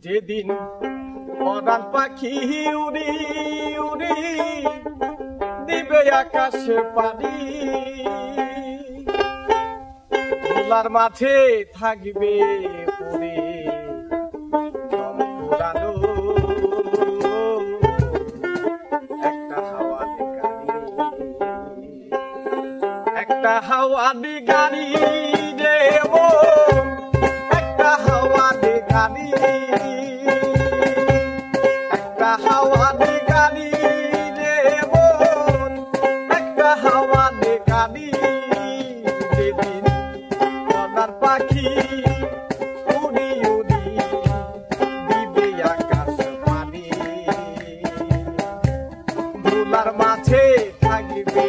যেদিন পরাণ পাখি উড়ি উড়ি দিবে আকাশে পানি, খোলার মাঝে থাকবে পড়ে পুরানো একটা হাওয়াতে গাড়ি, একটা হাওয়াতে গাড়ি রে মন, একটা হাওয়াতে গাড়ি, একটা হাওয়াতে গাড়ি রে মন, একটা হাওয়াতে গাড়ি। যেদিন পরাণ পাখি উড়ি উড়ি দিবে আকাশ পানি, ধুলার মাঝে থাকবে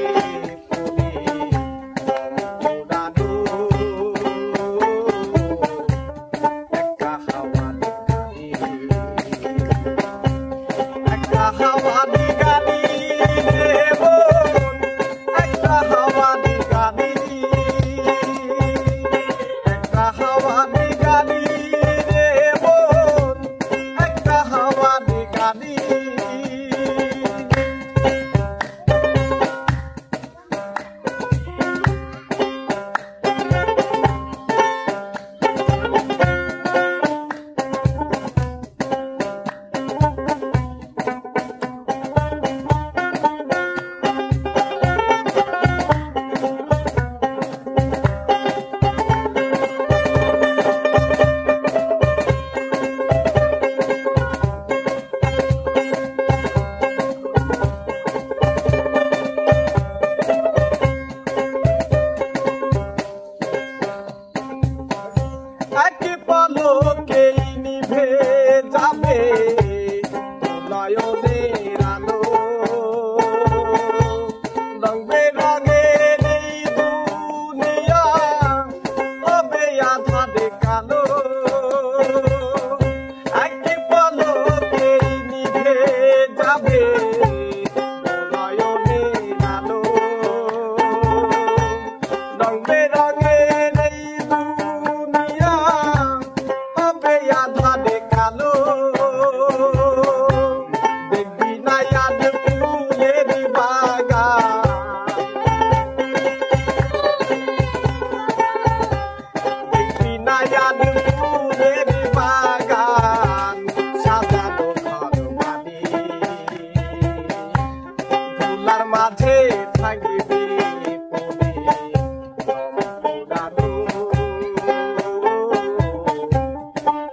মাঝে থাকবে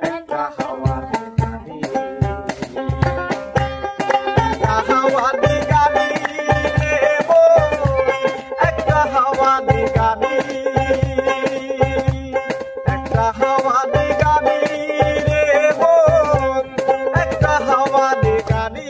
একটা হাওয়াতে গাড়ি, একটা হাওয়াতে গাড়ি রে মন, একটা হাওয়াতে গাড়ি, একটা হাওয়াতে গাড়ি রে মন, একটা হাওয়াতে গাড়ি।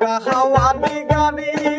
একটা হাওয়া দি গাড়ি